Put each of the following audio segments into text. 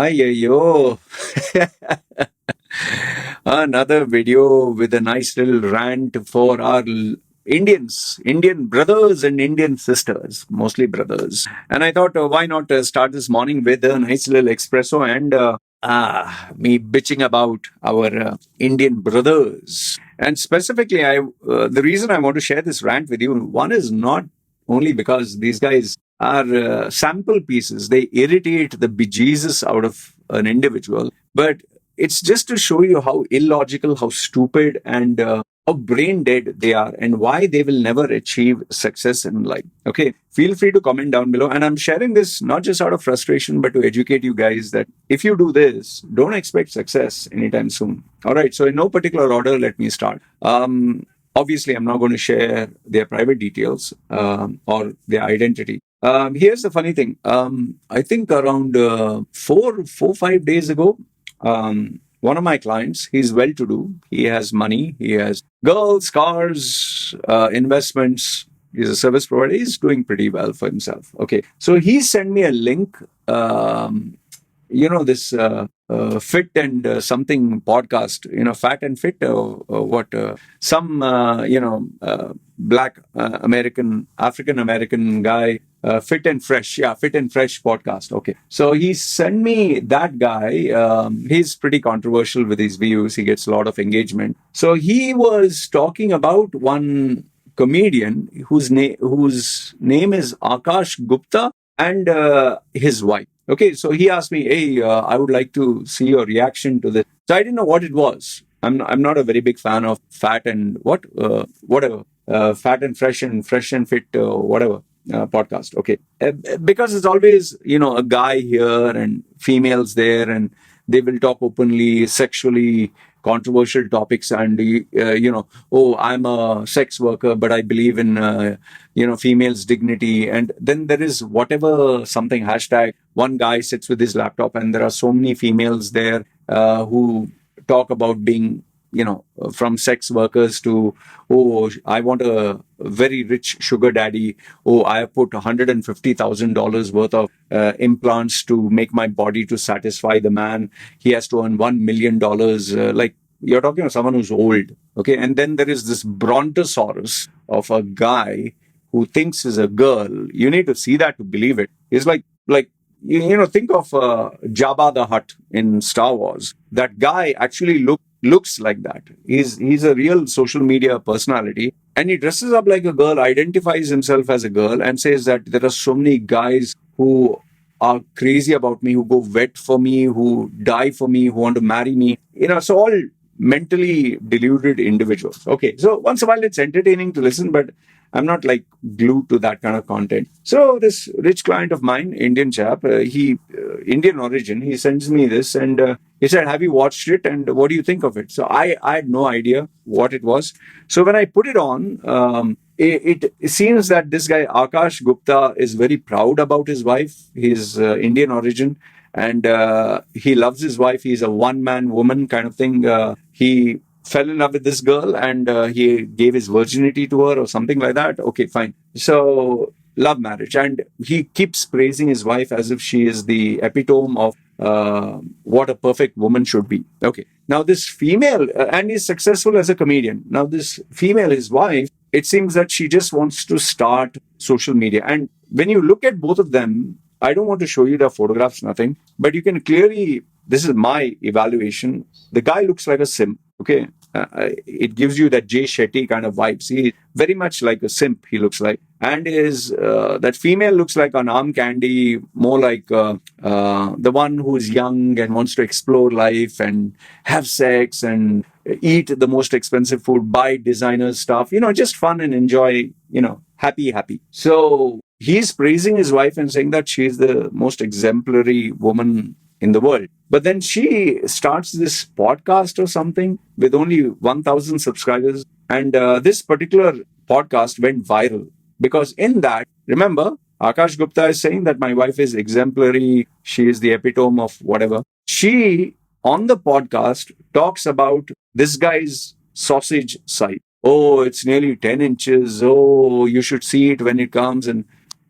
Yo. Another video with a nice little rant for our Indians, Indian brothers and Indian sisters, mostly brothers. And I thought, why not start this morning with a nice little espresso and me bitching about our Indian brothers. And specifically, the reason I want to share this rant with you, one is not only because these guys are sample pieces. They irritate the bejesus out of an individual. But it's just to show you how illogical, how stupid, and how brain dead they are, and why they will never achieve success in life. Okay, feel free to comment down below. And I'm sharing this not just out of frustration, but to educate you guys that if you do this, don't expect success anytime soon. All right, so in no particular order, let me start. Obviously, I'm not going to share their private details or their identity. Here's the funny thing. I think around 5 days ago, one of my clients, he's well-to-do. He has money. He has girls, cars, investments. He's a service provider. He's doing pretty well for himself. Okay, so he sent me a link. This fit and something podcast, fat and fit, what some black American, African American guy, fit and fresh, yeah, fit and fresh podcast. Okay, so he sent me that guy. He's pretty controversial with his views. He gets a lot of engagement. So he was talking about one comedian whose name is Akash Gupta, and his wife. Okay, so he asked me, "Hey, I would like to see your reaction to this." So I didn't know what it was. I'm not a very big fan of fat and whatever, fat and fresh and fit, whatever podcast. Okay, because it's always a guy here and females there, and they will talk openly, sexually controversial topics, and oh, I'm a sex worker, but I believe in females' dignity. And then there is whatever something hashtag. One guy sits with his laptop, and there are so many females there who talk about being from sex workers to, oh, I want a very rich sugar daddy. Oh, I have put $150,000 worth of implants to make my body to satisfy the man. He has to earn $1 million. Like, you're talking about someone who's old. Okay. And then there is this brontosaurus of a guy who thinks is a girl. You need to see that to believe it. It's like, think of Jabba the Hutt in Star Wars. That guy actually looks like that. He's a real social media personality, and he dresses up like a girl, identifies himself as a girl, and says that there are so many guys who are crazy about me, who go vet for me, who die for me, who want to marry me. So all mentally deluded individuals. Okay, so once in a while it's entertaining to listen, but I'm not like glued to that kind of content. So this rich client of mine, Indian chap, Indian origin, he sends me this, and he said, "Have you watched it? And what do you think of it?" So I had no idea what it was. So when I put it on, it seems that this guy Akash Gupta is very proud about his wife. He's Indian origin, and he loves his wife. He's a one-man woman kind of thing. He fell in love with this girl, and he gave his virginity to her or something like that. Okay, fine. So love marriage, and he keeps praising his wife as if she is the epitome of what a perfect woman should be. Okay, now this female, and he's successful as a comedian. Now this female, his wife, it seems that she just wants to start social media. And when you look at both of them, I don't want to show you the photographs, nothing, but you can clearly, this is my evaluation. The guy looks like a simp. Okay, it gives you that Jay Shetty kind of vibes. He very much like a simp. He looks like, and his that female looks like an arm candy, more like the one who's young and wants to explore life and have sex and eat the most expensive food, buy designer stuff. Just fun and enjoy. Happy. So he's praising his wife and saying that she's the most exemplary woman in the world. But then she starts this podcast or something with only 1,000 subscribers. And this particular podcast went viral because in that, remember, Akash Gupta is saying that my wife is exemplary. She is the epitome of whatever. She, on the podcast, talks about this guy's sausage size. Oh, it's nearly 10 inches. Oh, you should see it when it comes. And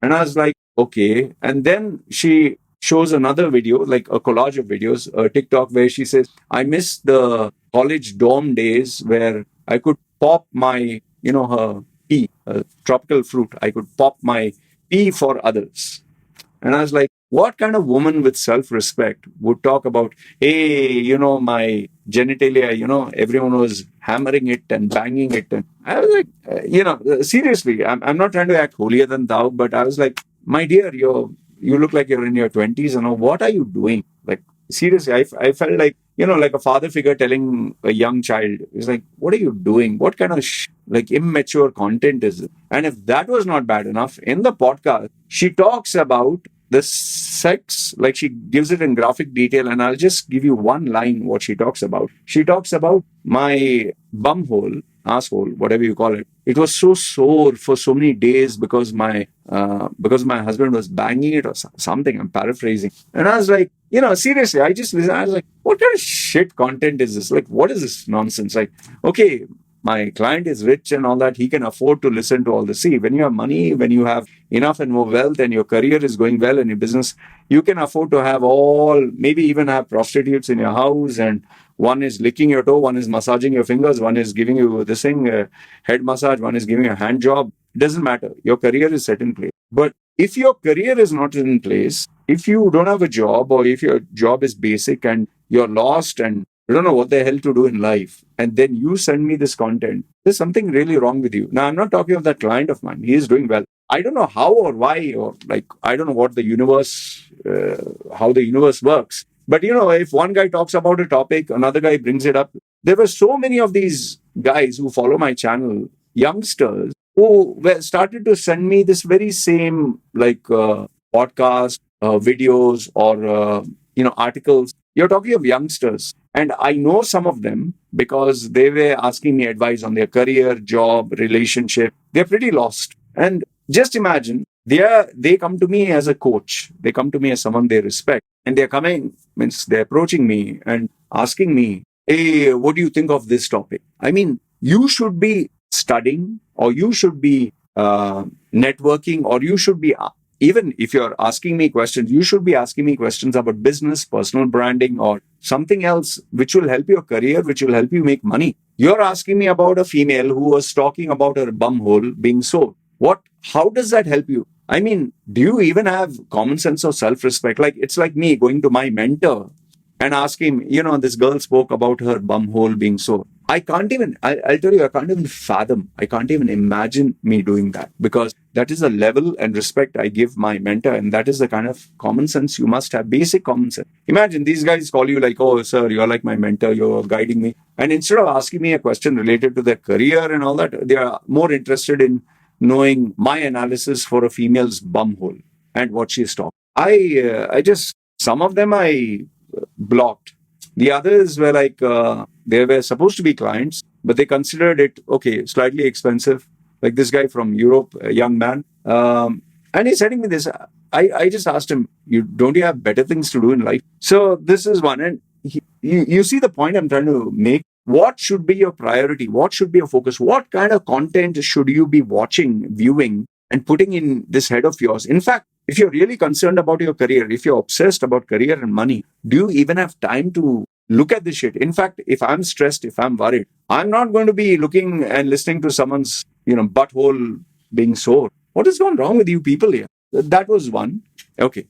I was like, okay. And then she shows another video, like a collage of videos, a TikTok, where she says, I miss the college dorm days where I could pop my, her pea, a tropical fruit. I could pop my pea for others. And I was like, what kind of woman with self respect would talk about, hey, my genitalia, everyone was hammering it and banging it. And I was like, seriously, I'm not trying to act holier than thou, but I was like, my dear, you look like you're in your 20s. What are you doing? Like, seriously, I felt like, like a father figure telling a young child, it's like, what are you doing? What kind of like immature content is it? And if that was not bad enough, in the podcast, she talks about the sex, like she gives it in graphic detail. And I'll just give you one line what she talks about. She talks about my bum hole, asshole, whatever you call it. It was so sore for so many days because my husband was banging it or something. I'm paraphrasing. And I was like, seriously, I just listened. I was like, what kind of shit content is this? Like, what is this nonsense? Like, okay, my client is rich and all that. He can afford to listen to all this. See, when you have money, when you have enough and more wealth and your career is going well in your business, you can afford to have maybe even have prostitutes in your house, and one is licking your toe, one is massaging your fingers, one is giving you this thing, head massage, one is giving you a hand job. It doesn't matter. Your career is set in place. But if your career is not in place, if you don't have a job, or if your job is basic and you're lost and you don't know what the hell to do in life, and then you send me this content, there's something really wrong with you. Now, I'm not talking of that client of mine. He is doing well. I don't know how or why, or like, I don't know what the universe, how the universe works. But, if one guy talks about a topic, another guy brings it up. There were so many of these guys who follow my channel, youngsters, who started to send me this very same, like, podcast, videos, or, articles. You're talking of youngsters. And I know some of them because they were asking me advice on their career, job, relationship. They're pretty lost. And just imagine, they come to me as a coach. They come to me as someone they respect. And they're approaching me and asking me, hey, what do you think of this topic? I mean, you should be studying, or you should be networking, or you should be, even if you're asking me questions, you should be asking me questions about business, personal branding, or something else which will help your career, which will help you make money. You're asking me about a female who was talking about her bum hole being sore. How does that help you? I mean, do you even have common sense or self-respect? Like, it's like me going to my mentor and asking, this girl spoke about her bum hole being sore. I'll tell you, I can't even fathom, I can't even imagine me doing that, because that is a level and respect I give my mentor. And that is the kind of common sense you must have, basic common sense. Imagine these guys call you like, oh, sir, you're like my mentor, you're guiding me. And instead of asking me a question related to their career and all that, they are more interested in knowing my analysis for a female's bum hole and what she's talking. Some of them I blocked. The others were like, they were supposed to be clients, but they considered it, okay, slightly expensive. Like this guy from Europe, a young man. And he's sending me this. I just asked him, don't you have better things to do in life? So this is one. And you see the point I'm trying to make. What should be your priority? What should be your focus? What kind of content should you be watching, viewing, and putting in this head of yours? In fact, if you're really concerned about your career, if you're obsessed about career and money, do you even have time to look at this shit? In fact, if I'm stressed, if I'm worried, I'm not going to be looking and listening to someone's, butthole being sore. What is going wrong with you people here? That was one. Okay.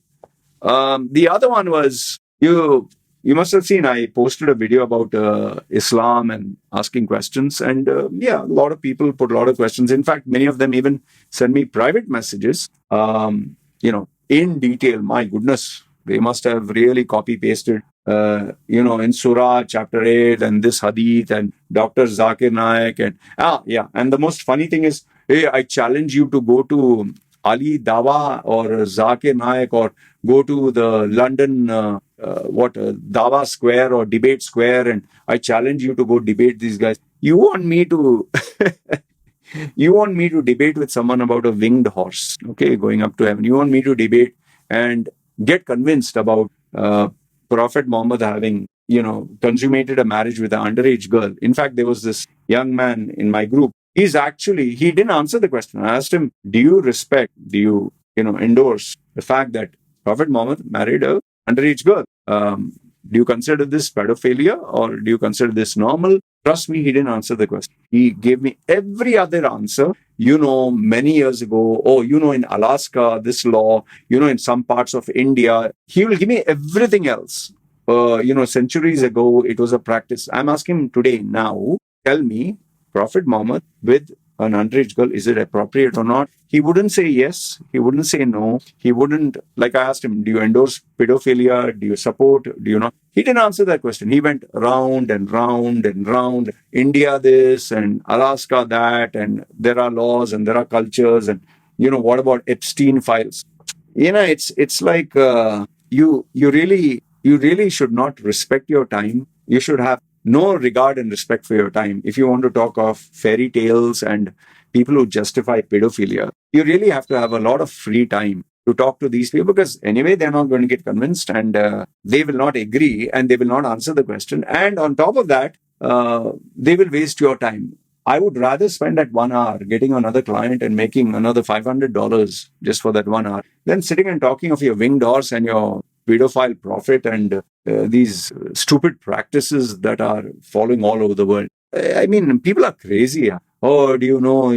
The other one was, you must have seen, I posted a video about Islam and asking questions. And a lot of people put a lot of questions. In fact, many of them even send me private messages, in detail. My goodness, they must have really copy pasted, in Surah chapter 8 and this hadith and Dr. Zakir Naik. And the most funny thing is, hey, I challenge you to go to Ali Dawa or Zakir Naik, or go to the London Dawa Square or Debate Square, and I challenge you to go debate these guys. You want me to debate with someone about a winged horse, okay, going up to heaven. You want me to debate and get convinced about Prophet Muhammad having, consummated a marriage with an underage girl. In fact, there was this young man in my group. He didn't answer the question. I asked him, do you endorse the fact that Prophet Muhammad married a underage girl. Do you consider this pedophilia or do you consider this normal? Trust me, he didn't answer the question. He gave me every other answer. Many years ago, in Alaska, this law, in some parts of India, he will give me everything else. Centuries ago, it was a practice. I'm asking him today, now, tell me, Prophet Muhammad with an underage girl, is it appropriate or not? He wouldn't say yes. He wouldn't say no. He wouldn't, like I asked him, do you endorse pedophilia? Do you support? Do you not? He didn't answer that question. He went round and round and round. India this and Alaska that, and there are laws and there are cultures. And, what about Epstein files? It's like you really should not respect your time. You should have no regard and respect for your time. If you want to talk of fairy tales and people who justify pedophilia, you really have to have a lot of free time to talk to these people, because anyway they're not going to get convinced, and they will not agree, and they will not answer the question, and on top of that they will waste your time. I would rather spend that 1 hour getting another client and making another $500 just for that 1 hour than sitting and talking of your winged horse and your pedophile prophet and these stupid practices that are following all over the world. I mean, people are crazy. Oh, do you know,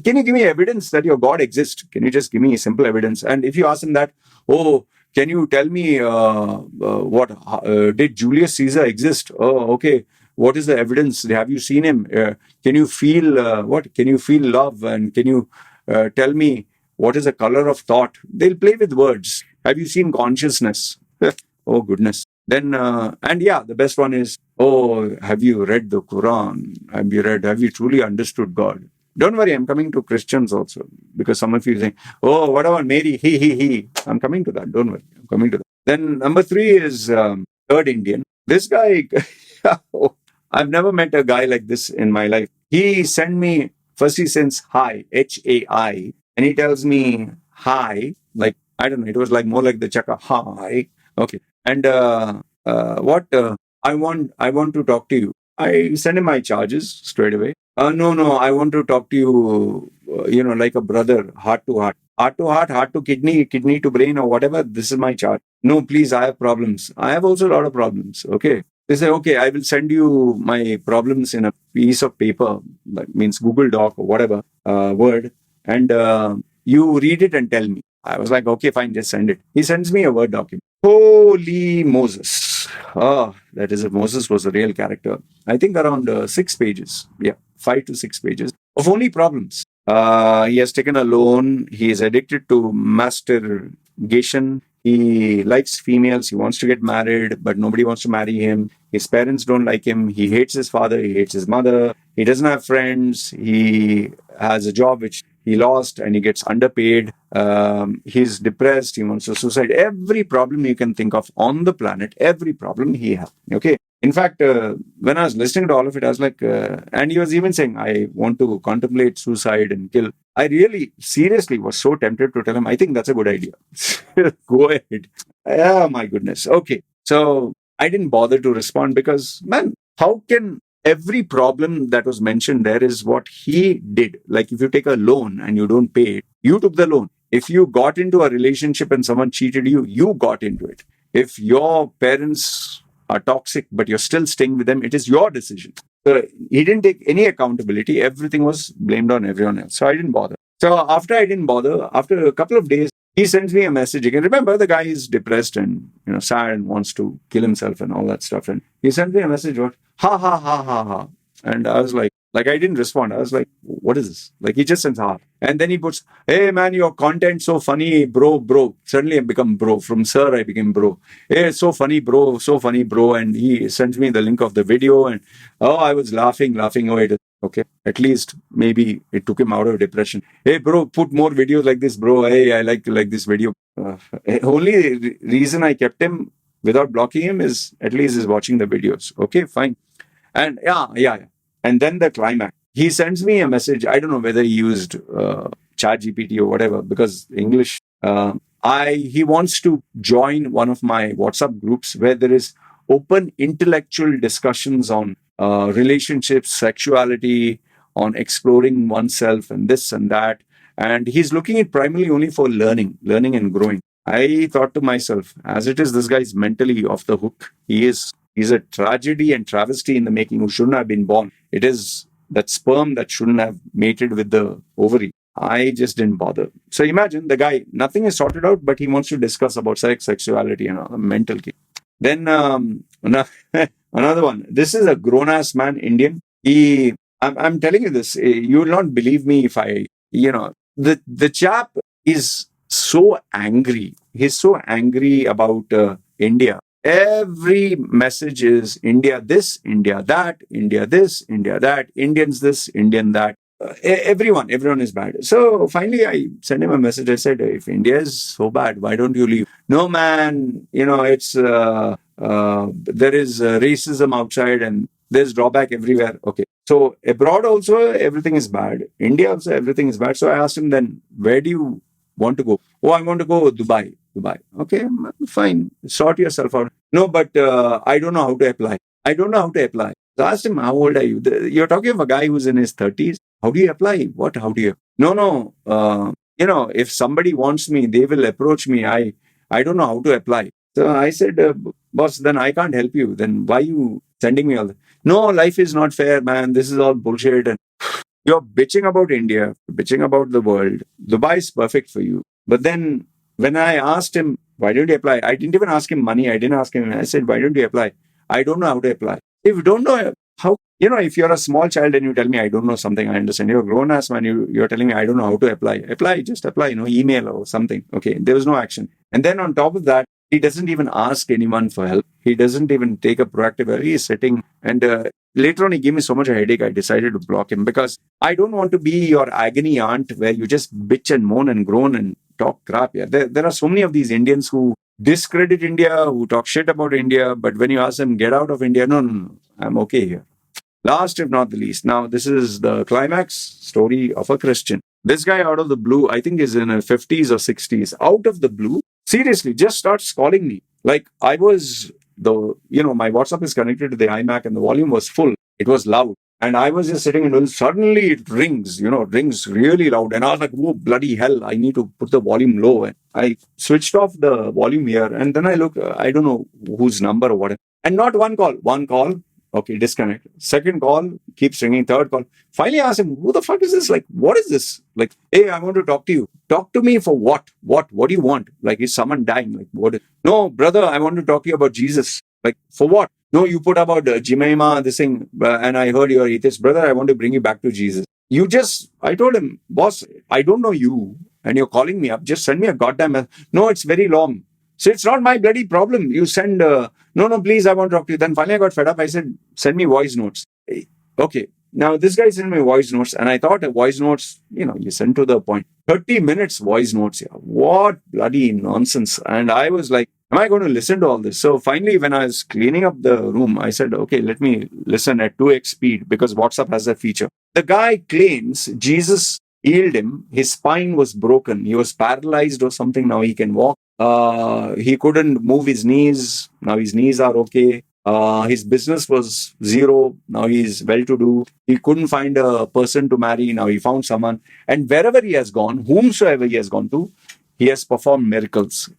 can you give me evidence that your God exists? Can you just give me simple evidence? And if you ask them that, oh, can you tell me did Julius Caesar exist? Oh, okay. What is the evidence? Have you seen him? Can you feel Can you feel love? And can you tell me what is the color of thought? They'll play with words. Have you seen consciousness? Oh, goodness. Then, the best one is, oh, have you read the Quran? Have you truly understood God? Don't worry, I'm coming to Christians also, because some of you think, oh, what about Mary? He. I'm coming to that. Don't worry, I'm coming to that. Then number 3 is third Indian. This guy, I've never met a guy like this in my life. He sends hi, HAI, and he tells me hi, like, I don't know, it was like more like the chaka, hi. Okay. And I want to talk to you. I send him my charges straight away. No, I want to talk to you, like a brother, heart to heart. Heart to heart, heart to kidney, kidney to brain, or whatever. This is my charge. No, please, I have problems. I have also a lot of problems. Okay. They say, okay, I will send you my problems in a piece of paper, that means Google Doc or whatever, Word, and you read it and tell me. I was like, okay, fine, just send it. He sends me a Word document. Holy Moses. That is, if Moses was a real character. I think around 6 pages. Yeah, 5 to 6 pages of only problems. He has taken a loan. He is addicted to masturbation. He likes females. He wants to get married, but nobody wants to marry him. His parents don't like him. He hates his father. He hates his mother. He doesn't have friends. He has a job which he lost and he gets underpaid. He's depressed. He wants to suicide. Every problem you can think of on the planet, every problem he has. Okay. In fact, when I was listening to all of it, I was like, and he was even saying, I want to contemplate suicide and kill. I really, seriously was so tempted to tell him, I think that's a good idea. Go ahead. Oh, my goodness. Okay. So I didn't bother to respond because, man, how can every problem that was mentioned there is what he did? Like if you take a loan and you don't pay it, you took the loan. If you got into a relationship and someone cheated you, you got into it. If your parents are toxic, but you're still staying with them, it is your decision. So he didn't take any accountability. Everything was blamed on everyone else. So I didn't bother. So after I didn't bother, after a couple of days, he sends me a message again. Remember, the guy is depressed and sad and wants to kill himself and all that stuff. And he sent me a message, what? Ha ha ha ha ha. And I was like I didn't respond. I was like, what is this? Like he just sends ha. And then he puts, hey man, your content so funny, bro. Suddenly I become bro. From sir, I became bro. Hey, so funny, bro. And he sends me the link of the video. And I was laughing. Oh, it is okay. At least maybe it took him out of depression. Hey bro, put more videos like this, bro. Hey, I like this video. Only reason I kept him without blocking him is at least he's watching the videos. Okay, fine. And yeah. And then the climax. He sends me a message. I don't know whether he used ChatGPT or whatever, because English. He wants to join one of my WhatsApp groups where there is open intellectual discussions on relationships, sexuality, on exploring oneself and this and that. And he's looking at primarily only for learning and growing. I thought to myself, as it is, this guy is mentally off the hook. He's a tragedy and travesty in the making who shouldn't have been born. It is that sperm that shouldn't have mated with the ovary. I just didn't bother. So imagine the guy, nothing is sorted out, but he wants to discuss about sex, sexuality, and a mental case. Then another one. This is a grown ass man, Indian. I'm telling you this. You will not believe me if the chap is so angry. He's so angry about India. Every message is India this, India that, India this, India that, Indians this, Indian that. Everyone is bad. So finally, I sent him a message. I said, if India is so bad, why don't you leave? No, man, it's there is racism outside and there's drawback everywhere. Okay. So abroad also, everything is bad. India also, everything is bad. So I asked him then, where do you want to go? Oh, I want to go Dubai. Dubai. Okay, fine. Sort yourself out. No, but I don't know how to apply. I don't know how to apply. So I asked him, how old are you? You're talking of a guy who's in his 30s. How do you apply? What? How do you? No. If somebody wants me, they will approach me. I don't know how to apply. So I said, boss, then I can't help you. Then why you sending me all that? No, life is not fair, man. This is all bullshit. And you're bitching about India, bitching about the world. Dubai is perfect for you. But then when I asked him, why don't you apply? I didn't even ask him money. I didn't ask him. I said, why don't you apply? I don't know how to apply. If you don't know how, if you're a small child and you tell me I don't know something, I understand. You're a grown ass man. You're telling me I don't know how to apply. Apply, just apply, email or something. Okay. There was no action. And then on top of that, he doesn't even ask anyone for help. He doesn't even take a proactive. He is sitting and later on, he gave me so much a headache, I decided to block him because I don't want to be your agony aunt where you just bitch and moan and groan and talk crap. Yeah, there are so many of these Indians who discredit India, who talk shit about India, but when you ask them, get out of India, no, I'm okay here. Last, if not the least. Now, this is the climax story of a Christian. This guy out of the blue, I think is in his 50s or 60s, out of the blue, seriously, just starts calling me. Like I was my WhatsApp is connected to the iMac and the volume was full. It was loud. And I was just sitting and suddenly it rings, rings really loud. And I was like, oh, bloody hell, I need to put the volume low. And I switched off the volume here. And then I look, I don't know whose number or whatever. And not one call. Okay, disconnect. Second call, keeps ringing. Third call. Finally, I asked him, who the fuck is this? Like, what is this? Like, hey, I want to talk to you. Talk to me for what? What do you want? Like, is someone dying? Like, what? No, brother, I want to talk to you about Jesus. Like, for what? No, you put about Jemima, this thing, and I heard you're atheist. Brother, I want to bring you back to Jesus. I told him, boss, I don't know you, and you're calling me up. Just send me a goddamn message. No, it's very long. So it's not my bloody problem. You send, no, please, I want to talk to you. Then finally I got fed up. I said, send me voice notes. Okay. Now this guy sent me voice notes and I thought voice notes, you send to the point. 30 minutes voice notes. Yeah. What bloody nonsense. And I was like, am I going to listen to all this? So finally, when I was cleaning up the room, I said, okay, let me listen at 2x speed because WhatsApp has that feature. The guy claims Jesus healed him. His spine was broken. He was paralyzed or something. Now he can walk. He couldn't move his knees. Now his knees are okay. His business was zero. Now he's well-to-do. He couldn't find a person to marry. Now he found someone. And wherever he has gone, whomsoever he has gone to, he has performed miracles.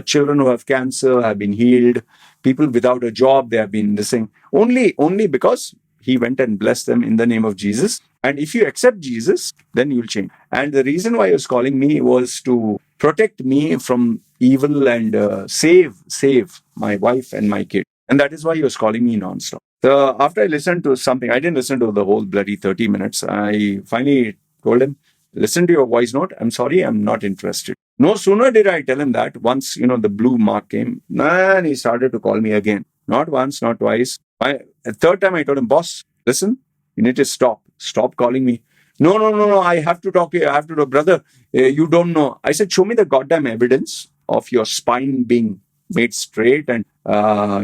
Children who have cancer have been healed. People without a job, they have been missing. Only because he went and blessed them in the name of Jesus. And if you accept Jesus, then you'll change. And the reason why he was calling me was to protect me from evil and save my wife and my kid. And that is why he was calling me nonstop. So after I listened to something, I didn't listen to the whole bloody 30 minutes. I finally told him, listen to your voice note. I'm sorry, I'm not interested. No sooner did I tell him that, once, the blue mark came, man, he started to call me again. Not once, not twice. The third time I told him, boss, listen, you need to stop. Stop calling me. No, I have to talk to you. I have to talk. Brother, you don't know. I said, show me the goddamn evidence of your spine being made straight and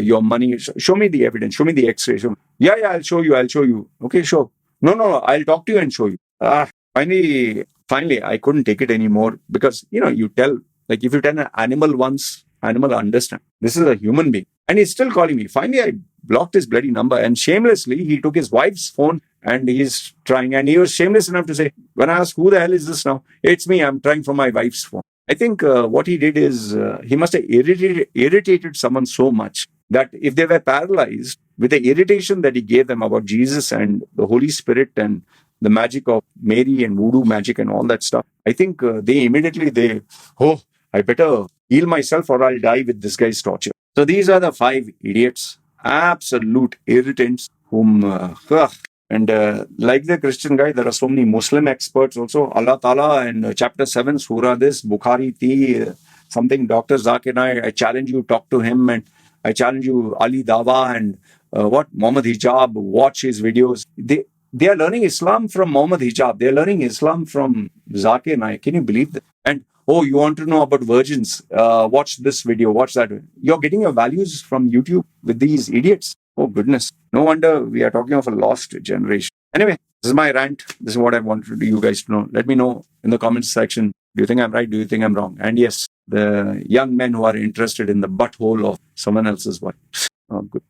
your money. Show me the evidence. Show me the x-ray. Yeah, I'll show you. Okay, sure. No, I'll talk to you and show you. Finally, I couldn't take it anymore because, you tell, like if you tell an animal once, animal understand. This is a human being. And he's still calling me. Finally, I blocked his bloody number and shamelessly, he took his wife's phone and he's trying. And he was shameless enough to say, when I asked, who the hell is this now? It's me. I'm trying from my wife's phone. I think what he did is he must have irritated someone so much that if they were paralyzed with the irritation that he gave them about Jesus and the Holy Spirit and the magic of Mary and voodoo magic and all that stuff, I think I better heal myself or I'll die with this guy's torture. So these are the 5 idiots, absolute irritants whom, and like the Christian guy, there are so many Muslim experts also. Allah Ta'ala and chapter 7, Surah this, Bukhari T, something, Dr. Zakir Naik, I challenge you, talk to him, and I challenge you, Ali Dawa and Muhammad Hijab, watch his videos. They are learning Islam from Muhammad Hijab. They are learning Islam from Zakir Naik. Can you believe that? And oh, you want to know about virgins? Watch this video, watch that. You're getting your values from YouTube with these idiots. Oh, goodness. No wonder we are talking of a lost generation. Anyway, this is my rant. This is what I wanted you guys to know. Let me know in the comments section. Do you think I'm right? Do you think I'm wrong? And yes, the young men who are interested in the butthole of someone else's wife. Oh, good.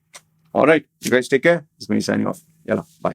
All right. You guys take care. This is me signing off. Yalla. Bye.